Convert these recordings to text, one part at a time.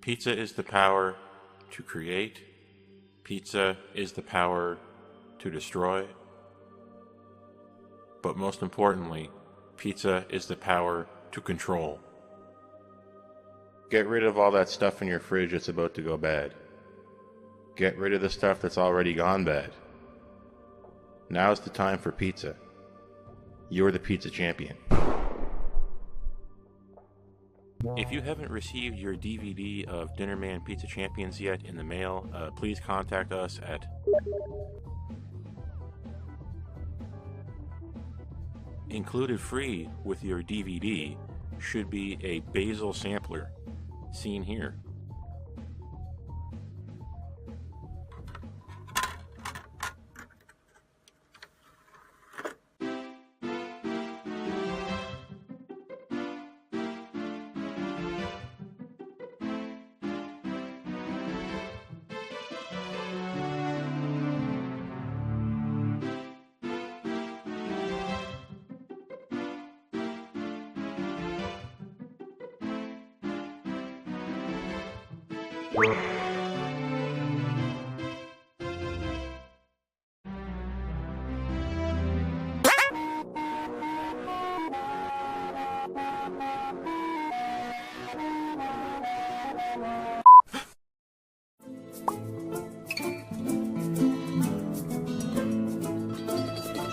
Pizza is the power to create. Pizza is the power to destroy. But most importantly, pizza is the power to control. Get rid of all that stuff in your fridge that's about to go bad. Get rid of the stuff that's already gone bad. Now's the time for pizza. You're the pizza champion. If you haven't received your DVD of Dinnerman Pizza Champions yet in the mail, please contact us at included free with your DVD should be a basil sampler, seen here.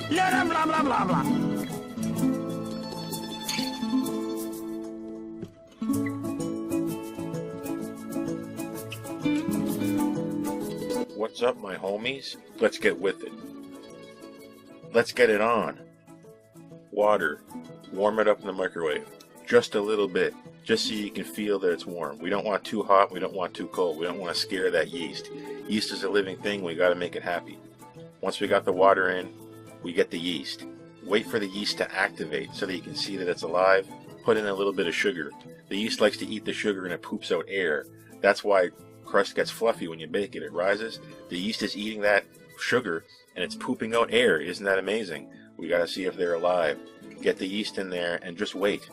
Blah, blah, blah, blah, blah. What's up, my homies? Let's get with it. Let's get it on. Water. Warm it up in the microwave. Just a little bit. Just so you can feel that it's warm. We don't want too hot. We don't want too cold. We don't want to scare that yeast. Yeast is a living thing. We got to make it happy. Once we got the water in, we get the yeast. Wait for the yeast to activate so that you can see that it's alive. Put in a little bit of sugar. The yeast likes to eat the sugar and it poops out air. That's why crust gets fluffy when you bake it. It rises. The yeast is eating that sugar and it's pooping out air. Isn't that amazing? We got to see if they're alive. Get the yeast in there and just wait.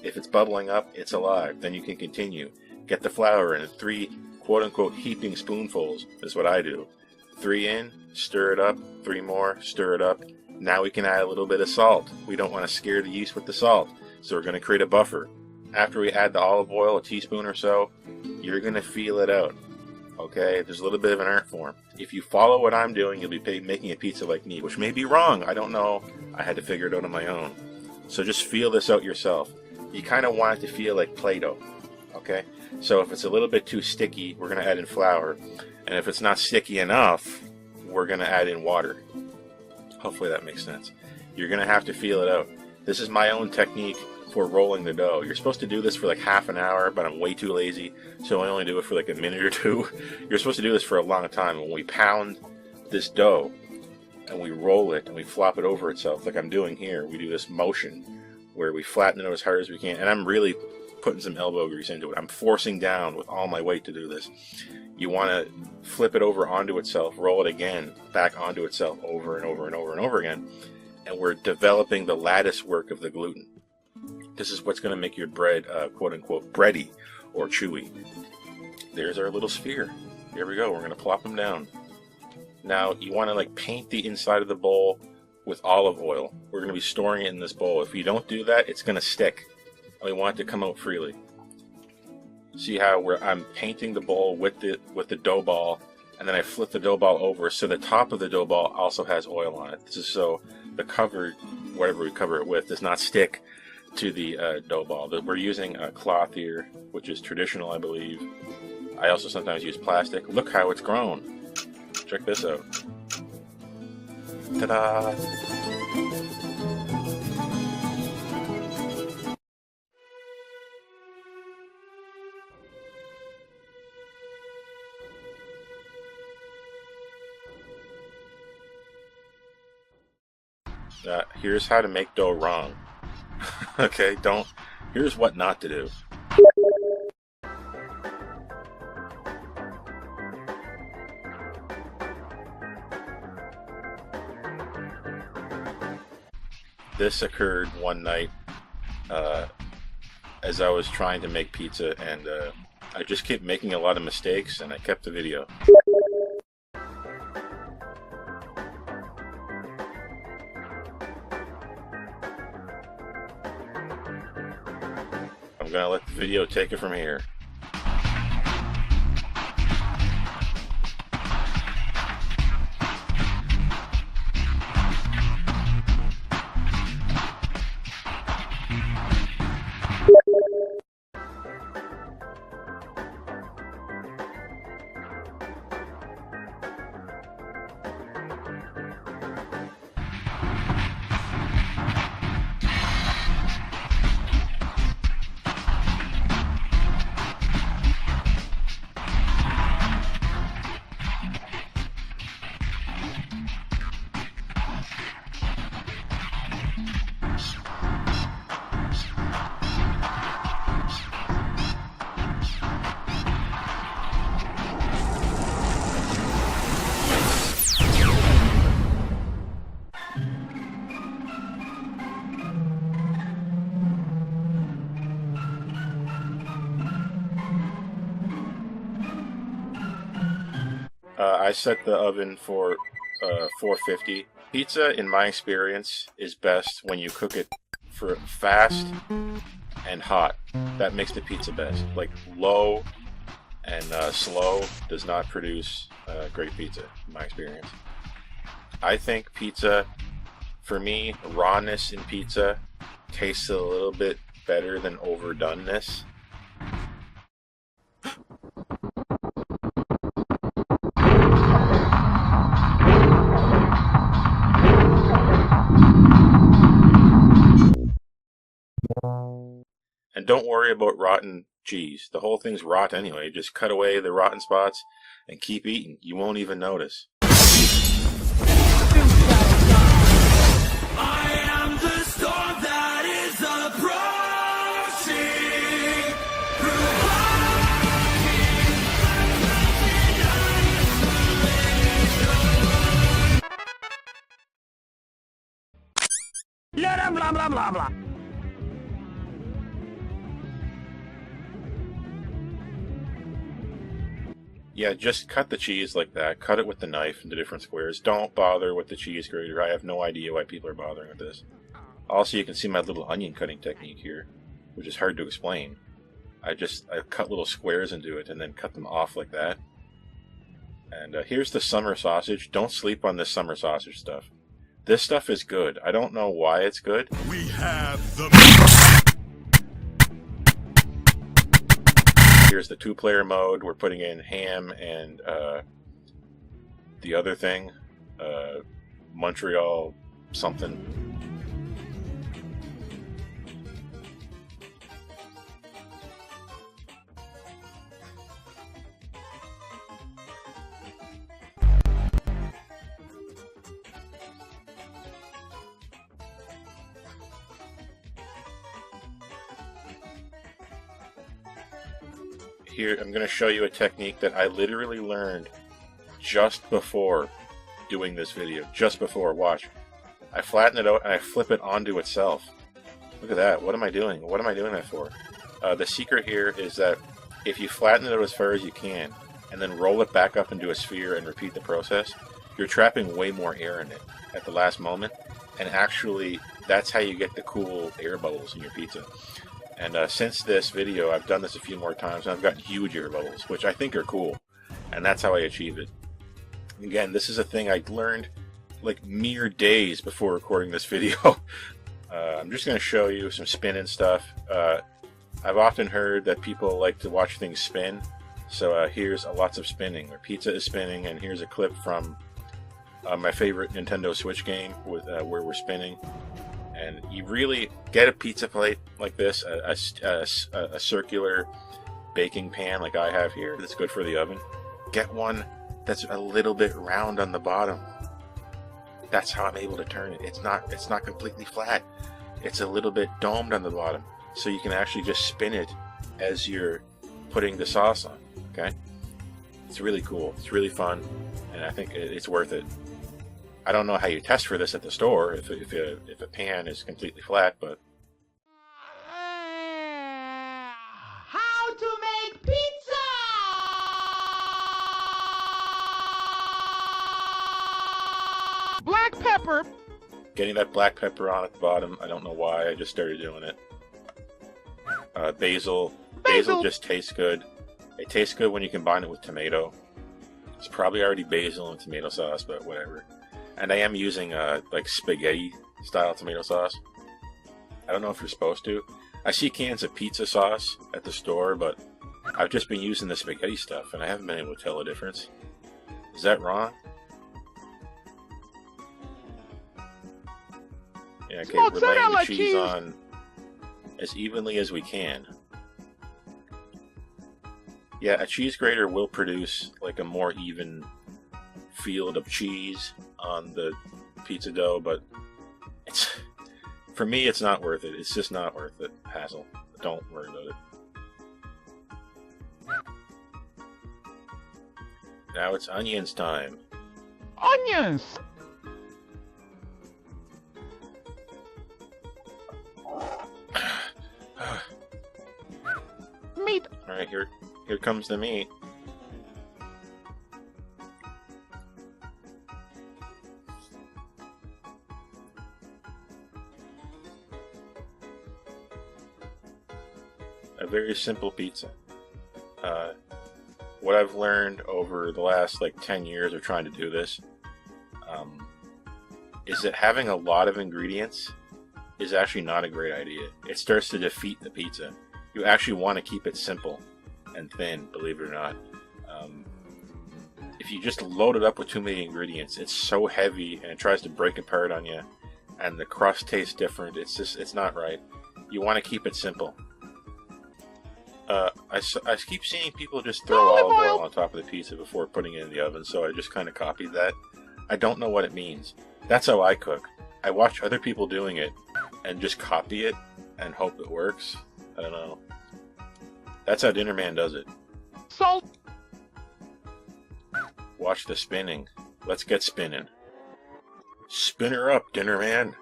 If it's bubbling up, it's alive. Then you can continue. Get the flour in 3 quote-unquote heaping spoonfuls is what I do. 3 in, stir it up. 3 more, stir it up. Now we can add a little bit of salt. We don't want to scare the yeast with the salt, so we're going to create a buffer. After we add the olive oil, a teaspoon or so, you're going to feel it out. Okay, there's a little bit of an art form. If you follow what I'm doing, you'll be making a pizza like me, which may be wrong. I don't know. I had to figure it out on my own. So just feel this out yourself. You kind of want it to feel like Play-Doh. Okay, so if it's a little bit too sticky, we're going to add in flour. And if it's not sticky enough, we're going to add in water. Hopefully that makes sense. You're going to have to feel it out. This is my own technique for rolling the dough. You're supposed to do this for like half an hour, but I'm way too lazy, so I only do it for like a minute or 2. You're supposed to do this for a long time. When we pound this dough and we roll it and we flop it over itself, like I'm doing here, we do this motion where we flatten it out as hard as we can, and I'm really putting some elbow grease into it. I'm forcing down with all my weight to do this. You want to flip it over onto itself, roll it again, back onto itself over and over and over and over again, and we're developing the lattice work of the gluten. This is what's going to make your bread, quote-unquote, bready or chewy. There's our little sphere. Here we go. We're going to plop them down. Now, you want to like paint the inside of the bowl with olive oil. We're going to be storing it in this bowl. If you don't do that, it's going to stick. And we want it to come out freely. See how I'm painting the bowl with the dough ball, and then I flip the dough ball over so the top of the dough ball also has oil on it. This is so the cover, whatever we cover it with, does not stick to the dough ball. We're using a cloth here, which is traditional, I believe. I also sometimes use plastic. Look how it's grown. Check this out. Ta-da! Here's how to make dough wrong. Okay, here's what not to do. This occurred one night as I was trying to make pizza, and I just kept making a lot of mistakes, and I kept the video. I'm gonna let the video take it from here. I set the oven for 450. Pizza, in my experience, is best when you cook it for fast and hot. That makes the pizza best. Like low and slow does not produce great pizza, in my experience. I think pizza, for me, rawness in pizza tastes a little bit better than overdoneness. And don't worry about rotten cheese. The whole thing's rot anyway. Just cut away the rotten spots and keep eating. You won't even notice. I am the storm that is approaching. Blah blah blah blah. Yeah, just cut the cheese like that. Cut it with the knife into different squares. Don't bother with the cheese grater. I have no idea why people are bothering with this. Also, you can see my little onion cutting technique here, which is hard to explain. I cut little squares into it and then cut them off like that. And here's the summer sausage. Don't sleep on this summer sausage stuff. This stuff is good. I don't know why it's good. We have the... Here's the 2-player mode. We're putting in ham and the other thing, Montreal something. Here, I'm going to show you a technique that I literally learned just before doing this video. Just before, watch. I flatten it out and I flip it onto itself. Look at that. What am I doing? What am I doing that for? The secret here is that if you flatten it out as far as you can and then roll it back up into a sphere and repeat the process, you're trapping way more air in it at the last moment. And actually, that's how you get the cool air bubbles in your pizza. And since this video, I've done this a few more times, and I've gotten huge air bubbles, which I think are cool. And that's how I achieve it. Again, this is a thing I learned like mere days before recording this video. I'm just going to show you some spinning stuff. I've often heard that people like to watch things spin. So here's lots of spinning, where pizza is spinning, and here's a clip from my favorite Nintendo Switch game where we're spinning. And you really get a pizza plate like this, a circular baking pan like I have here that's good for the oven. Get one that's a little bit round on the bottom. That's how I'm able to turn it. It's not completely flat. It's a little bit domed on the bottom, so you can actually just spin it as you're putting the sauce on. Okay, it's really cool. It's really fun, and I think it's worth it. I don't know how you test for this at the store if a pan is completely flat, but How to make pizza? pepper. Getting that black pepper on at the bottom. I don't know why. I just started doing it. Basil. Basil just tastes good. It tastes good when you combine it with tomato. It's probably already basil and tomato sauce, but whatever. And I am using like spaghetti style tomato sauce. I don't know if you're supposed to. I see cans of pizza sauce at the store, but I've just been using the spaghetti stuff, and I haven't been able to tell the difference. Is that wrong? Yeah, okay, we're laying the cheese on as evenly as we can. Yeah, a cheese grater will produce like a more even field of cheese on the pizza dough, but it's, for me, it's not worth it. It's just not worth it. Hassle. Don't worry about it. Now it's onions time. Onions! Meat! Alright, here comes the meat. A very simple pizza. What I've learned over the last like 10 years of trying to do this is that having a lot of ingredients is actually not a great idea. It starts to defeat the pizza. You actually want to keep it simple and thin, believe it or not. If you just load it up with too many ingredients, it's so heavy and it tries to break apart on you, and the crust tastes different. It's not right. You want to keep it simple. I keep seeing people just throw olive oil on top of the pizza before putting it in the oven, so I just kind of copied that. I don't know what it means. That's how I cook. I watch other people doing it and just copy it and hope it works. I don't know. That's how Dinner Man does it. Salt! Watch the spinning. Let's get spinning. Spin her up, Dinner Man.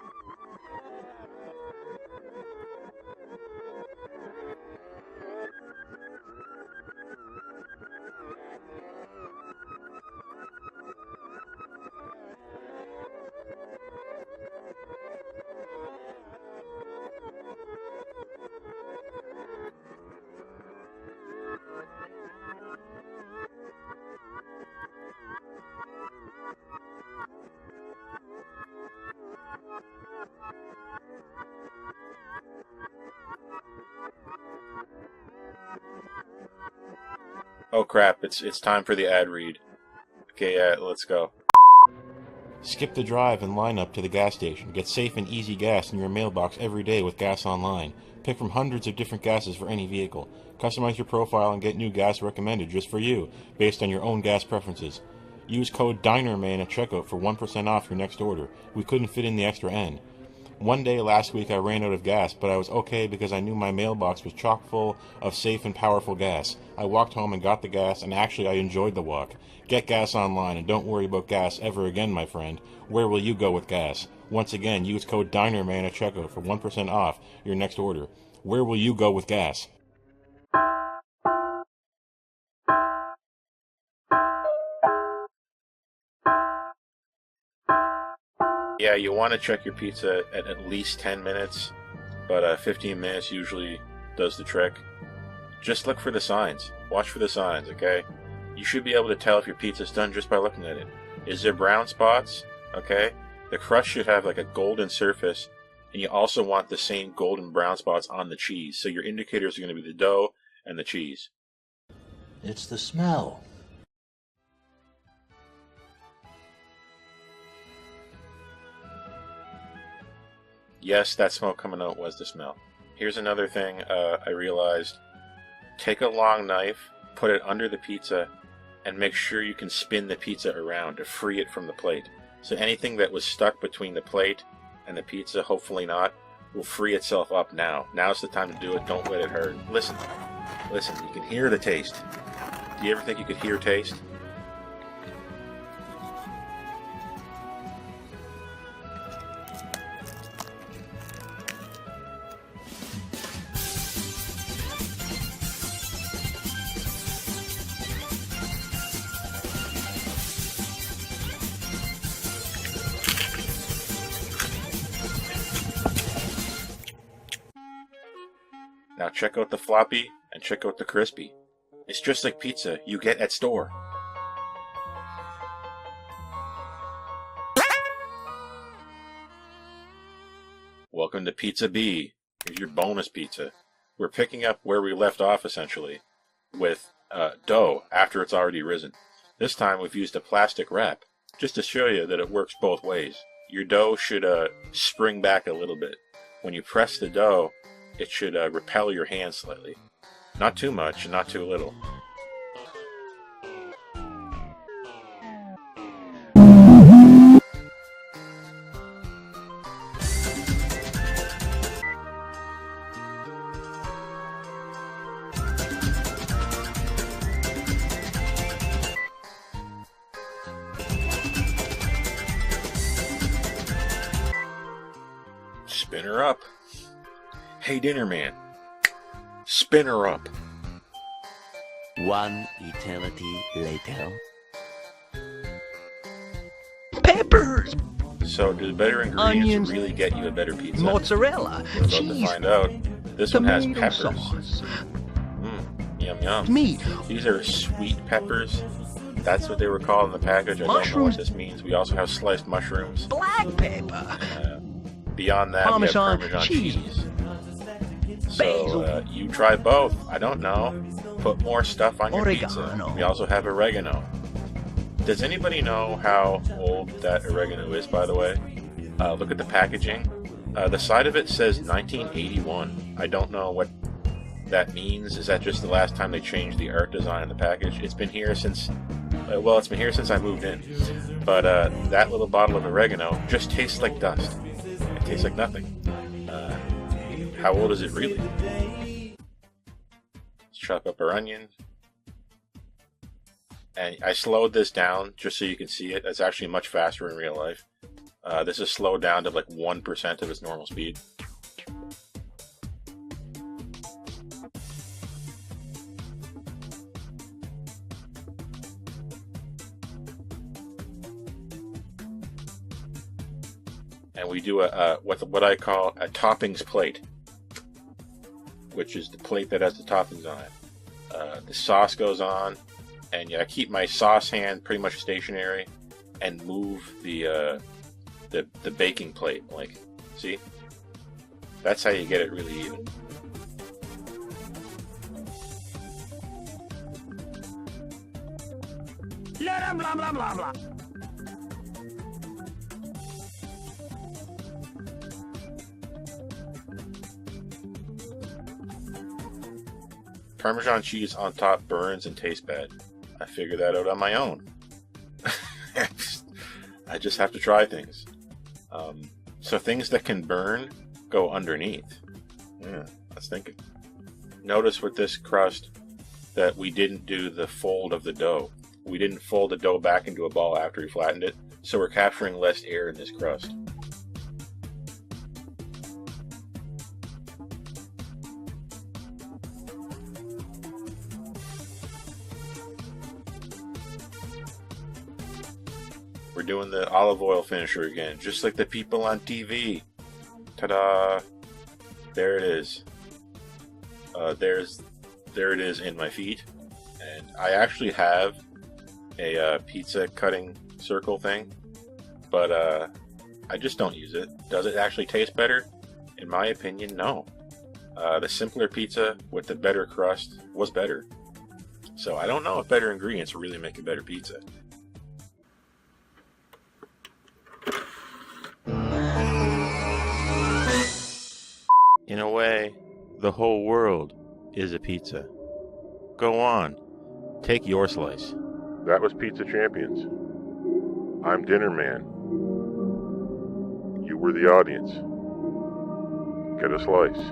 Oh crap, it's time for the ad read. Okay, let's go. Skip the drive and line up to the gas station. Get safe and easy gas in your mailbox every day with Gas Online. Pick from hundreds of different gases for any vehicle. Customize your profile and get new gas recommended just for you, based on your own gas preferences. Use code DINERMAN at checkout for 1% off your next order. We couldn't fit in the extra N. One day last week I ran out of gas, but I was okay because I knew my mailbox was chock full of safe and powerful gas. I walked home and got the gas, and actually I enjoyed the walk. Get Gas Online and don't worry about gas ever again, my friend. Where will you go with gas? Once again, use code DINERMAN at checkout for 1% off your next order. Where will you go with gas? Yeah, you want to check your pizza at least 10 minutes, but 15 minutes usually does the trick. Just look for the signs. Watch for the signs, okay? You should be able to tell if your pizza's done just by looking at it. Is there brown spots? Okay? The crust should have like a golden surface, and you also want the same golden brown spots on the cheese, so your indicators are going to be the dough and the cheese. It's the smell. Yes, that smoke coming out was the smell. Here's another thing I realized. Take a long knife, put it under the pizza, and make sure you can spin the pizza around to free it from the plate. So anything that was stuck between the plate and the pizza, hopefully not, will free itself up now. Now's the time to do it. Don't let it hurt. Listen. Listen, you can hear the taste. Do you ever think you could hear taste? Now check out the floppy and check out the crispy. It's just like pizza you get at store. Welcome to Pizza B. Here's your bonus pizza. We're picking up where we left off, essentially, with dough after it's already risen. This time we've used a plastic wrap, just to show you that it works both ways. Your dough should spring back a little bit. When you press the dough, it should repel your hand slightly. Not too much, not too little. Spin her up. Hey, dinner man. Spin her up. One eternity later. Peppers, So, do the better ingredients Onions, really get you a better pizza? mozzarella, We're about to cheese, find out. This one has tomato peppers. sauce, Yum yum. meat, These are sweet peppers. That's what they were called in the package. I don't know what Mushrooms. this means. We also have sliced mushrooms. black pepper, Beyond that, Parmesan we have Parmesan cheese. So, Basil. you try both. I don't know. Put more stuff on your Oregano. pizza. We also have oregano. Does anybody know how old that oregano is, by the way? Look at the packaging. The side of it says 1981. I don't know what that means. Is that just the last time they changed the art design of the package? It's been here since... well, it's been here since I moved in. But that little bottle of oregano just tastes like dust. It tastes like nothing. How old is it really? Let's chop up our onion. And I slowed this down just so you can see it. It's actually much faster in real life. This is slowed down to like 1% of its normal speed. And we do what I call a toppings plate, which is the plate that has the toppings on it. The sauce goes on, and I keep my sauce hand pretty much stationary, and move the baking plate. Like, see? That's how you get it really even. Blah blah blah blah blah. Parmesan cheese on top burns and tastes bad. I figured that out on my own. I just have to try things. So things that can burn go underneath. Yeah, I was thinking. Notice with this crust that we didn't do the fold of the dough. We didn't fold the dough back into a ball after we flattened it, so we're capturing less air in this crust. We're doing the olive oil finisher again, just like the people on TV. Ta-da! There it is. There it is in my feet. And I actually have a pizza cutting circle thing, but I just don't use it. Does it actually taste better? In my opinion, no. The simpler pizza with the better crust was better. So I don't know if better ingredients really make a better pizza. In a way, the whole world is a pizza. Go on, take your slice. That was Pizza Champions. I'm Dinner Man. You were the audience. Get a slice.